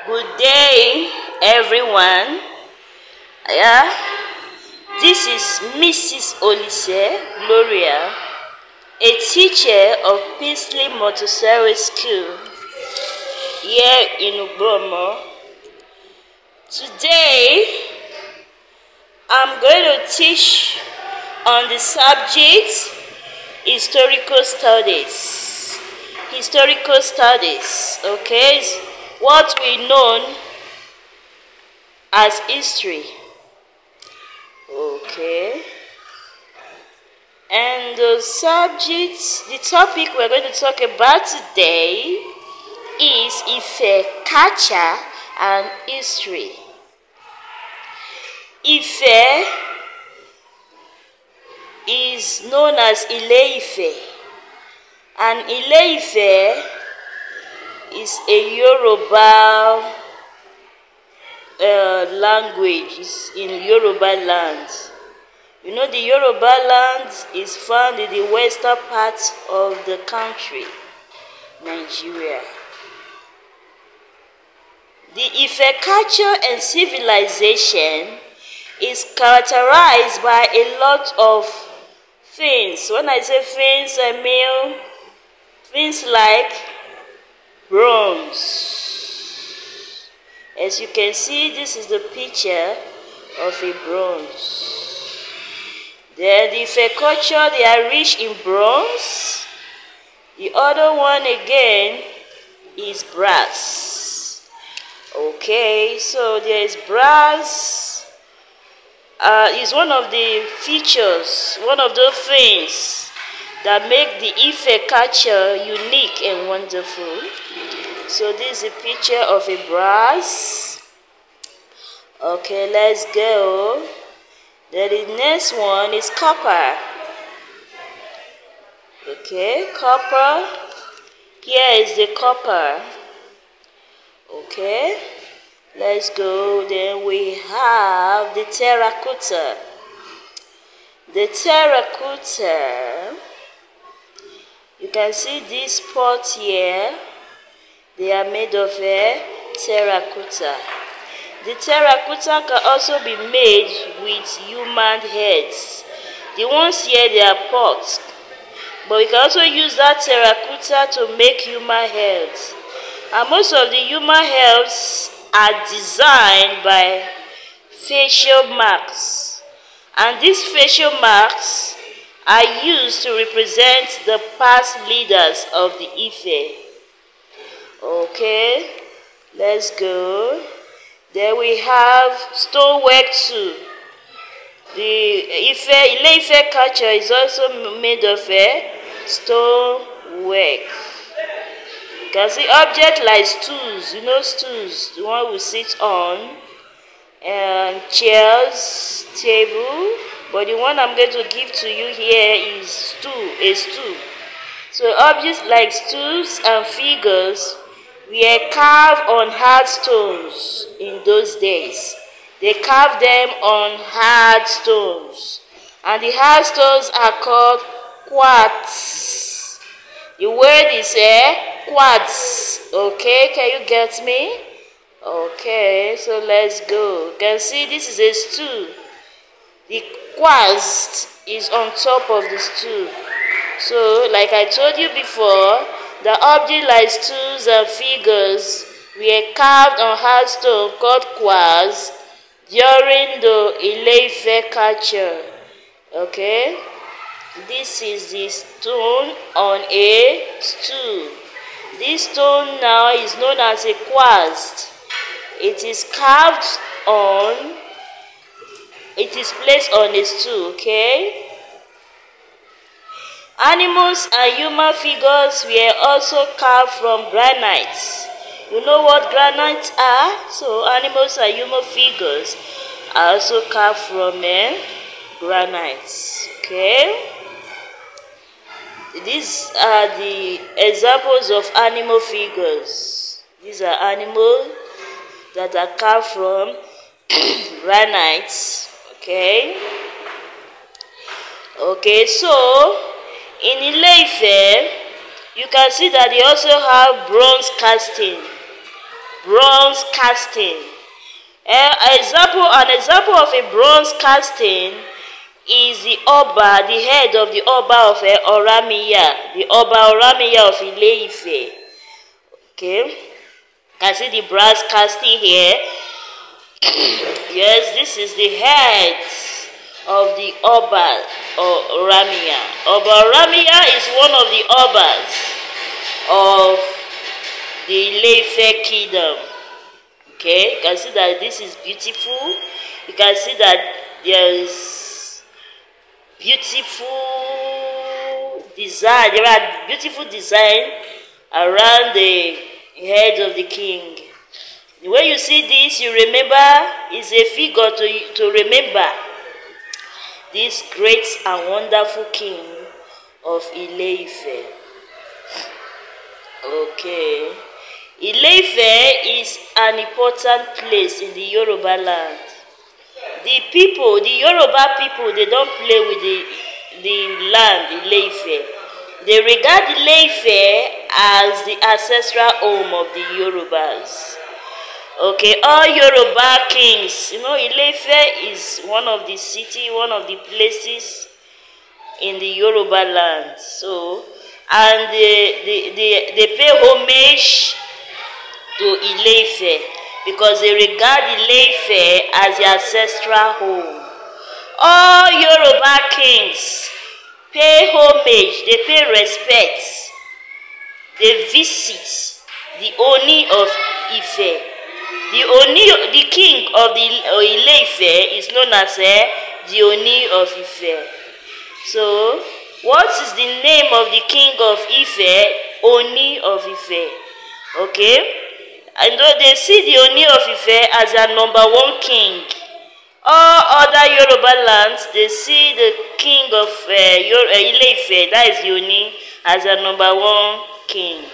Good day, everyone. Yeah, this is Mrs. Olise, Gloria, a teacher of Peasley Montessori School here in Ugbomo. Today, I'm going to teach on the subject historical studies. Historical studies, okay, is what we know as history. Okay. And the topic we're going to talk about today is Ife culture and history. Ife is known as Ile-Ife, and Ile-Ife is a Yoruba language. It's in Yoruba land. You know, the Yoruba land is found in the western part of the country, Nigeria. The Ife culture and civilization is characterized by a lot of things. When I say things, I mean things like bronze. As you can see, this is the picture of a bronze. Then the Ife culture, they are rich in bronze. The other one again is brass. Okay, so there is brass. Is one of the features, one of those things that make the Ife culture unique and wonderful. So this is a picture of a brass. Okay, let's go. Then the next one is copper. Okay, copper. Here is the copper. Okay, let's go. Then we have the terracotta. The terracotta, you can see this pot here. They are made of terracotta. The terracotta can also be made with human heads. The ones here, they are pots. But we can also use that terracotta to make human heads. And most of the human heads are designed by facial marks. And these facial marks are used to represent the past leaders of the Ife. Okay, let's go. Then we have stonework too. The Ile-Ife culture is also made of stonework. You can see objects like stools, you know, stools, the one we sit on, and chairs, table. But the one I'm going to give to you here is a stool. So objects like stools and figures were carved on hard stones in those days. They carved them on hard stones. And the hard stones are called quartz. The word is quartz. Okay, can you get me? Okay, so let's go. You can see this is a stool. The quartz is on top of the stool. So, like I told you before, the objects like stools and figures were carved on hard stone called quartz during the Ile-Ife culture. Okay, this is the stone on a stool. This stone now is known as a quartz. It is carved on, it is placed on a stool, okay? Animals and human figures were also carved from granite. You know what granites are? So animals and human figures are also carved from granite. Okay? These are the examples of animal figures. These are animals that are carved from granite. Okay? Okay, so in Ile-Ife, you can see that they also have bronze casting. bronze casting. An example of a bronze casting is the Oba, the head of the Oba of Oramiya, the Oba Oramiya of Ile-Ife. Okay, you can see the brass casting here. Yes, this is the head of the Oba Oramiya. Oba Oramiya is one of the Obas of the Ile-Ife kingdom. Okay, you can see that this is beautiful. You can see that there is beautiful design. There are beautiful design around the head of the king. When you see this, you remember, it's a figure to remember this great and wonderful king of Ile-Ife. Okay. Ile-Ife is an important place in the Yoruba land. The Yoruba people, they don't play with the land, Ile-Ife. They regard Ile-Ife as the ancestral home of the Yorubas. Okay, all Yoruba kings, Ile-Ife is one of the places in the Yoruba land. So, and they pay homage to Ile-Ife because they regard Ile-Ife as the ancestral home. All Yoruba kings pay homage, they pay respect, they visit the Oni of Ife. The king of the Ile-Ife is known as the Oni of Ife. So, what is the name of the king of Ife? Oni of Ife. Okay? And they see the Oni of Ife as their #1 king. All other Yoruba lands, they see the king of Ile-Ife, that is the Oni, as their #1 king.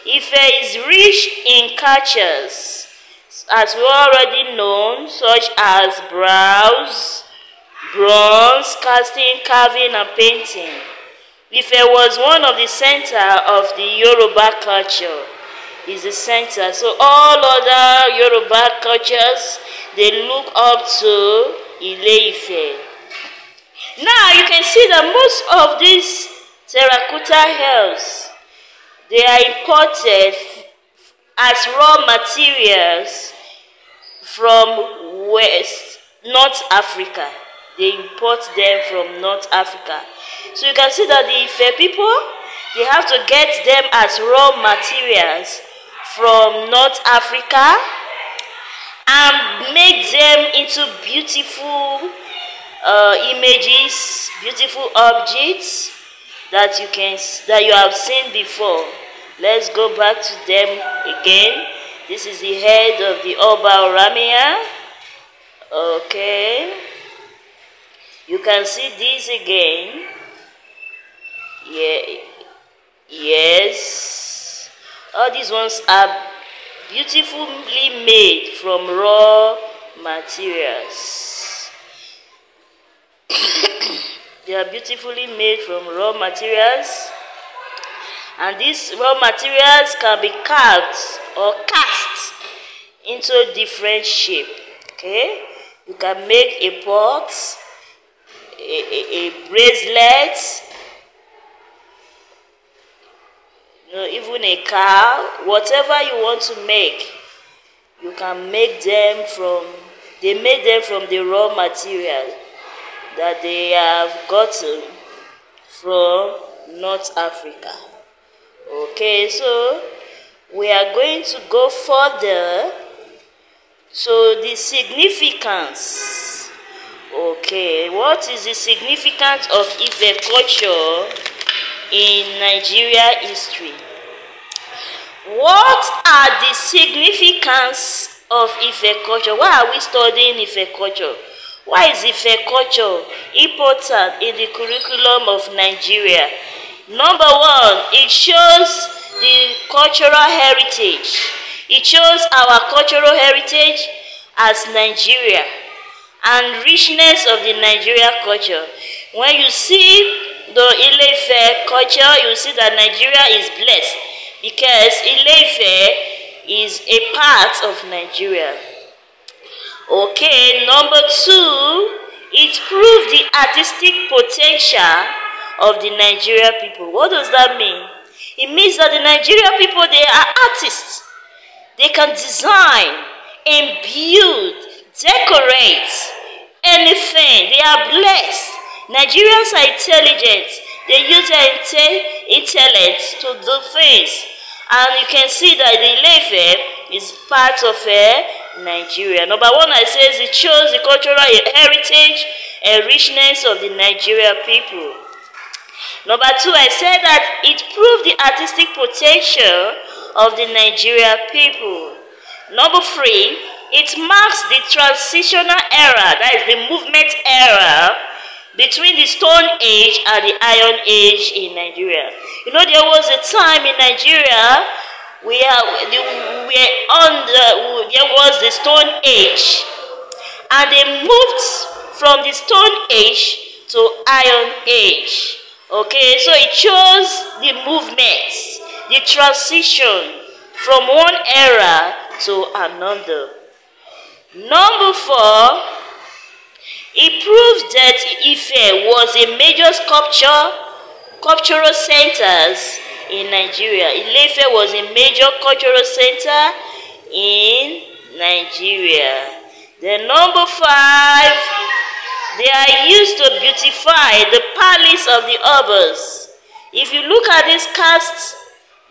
Ife is rich in cultures, as we already know, such as bronze, casting, carving, and painting. Ife was one of the center of the Yoruba culture. Is the center. So all other Yoruba cultures, they look up to Ile-Ife. Now you can see that most of these terracotta hells, they are imported as raw materials from North Africa. They import them from North Africa. So you can see that the Ife people, they have to get them as raw materials from North Africa and make them into beautiful images, beautiful objects that you have seen before. Let's go back to them again. This is the head of the Oba Oramiya. Okay, you can see this again. Yeah. Yes. All these ones are beautifully made from raw materials. They are beautifully made from raw materials. And these raw materials can be carved or cast into different shape. Okay? You can make a pot, a bracelet, even a car, whatever you want to make, you can make them from, they made them from the raw material that they have gotten from North Africa. Okay, so we are going to go further. So the significance. Okay, what is the significance of Ife culture in Nigeria history? What are the significance of Ife culture? Why are we studying Ife culture? Why is Ife culture important in the curriculum of Nigeria? Number one, it shows the cultural heritage. It shows our cultural heritage as Nigeria and richness of the Nigeria culture. When you see the Ile-Ife culture, you see that Nigeria is blessed because Ile-Ife is a part of Nigeria. Okay, number 2, it proved the artistic potential of the Nigerian people. What does that mean? It means that the Nigerian people, they are artists. They can design, build, decorate, anything. They are blessed. Nigerians are intelligent. They use their intellect to do things. And you can see that the Ile-Ife is part of Nigeria. Number 1, I says it shows the cultural heritage and richness of the Nigerian people. Number 2, I said that it proved the artistic potential of the Nigerian people. Number 3, it marks the transitional era, that is the movement era, between the Stone Age and the Iron Age in Nigeria. You know, there was a time in Nigeria where there was the Stone Age, and they moved from the Stone Age to Iron Age. Okay, so it shows the movement, the transition from one era to another. Number 4, it proves that Ife was a major cultural center in Nigeria. Ile-Ife was a major cultural center in Nigeria. Then number 5, they are used to beautify the palace of the Obas. If you look at this cast,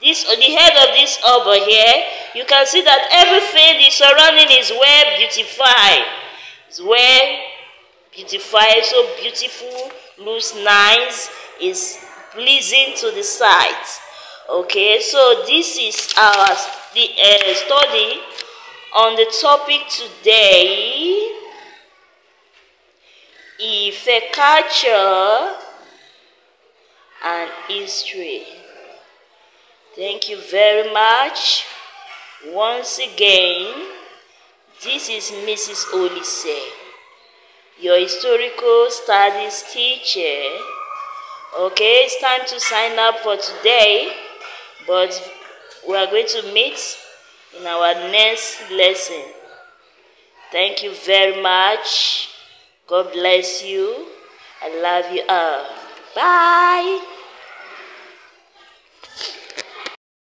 the head of this Oba here, you can see that everything, the surrounding is well beautified. It's well beautified, so beautiful, looks nice, is pleasing to the sight. Okay, so this is our study on the topic today, Ife culture and history. Thank you very much. Once again, this is Mrs. Olise, your historical studies teacher. Okay, it's time to sign up for today, but we are going to meet in our next lesson. Thank you very much. God bless you. I love you all. Bye.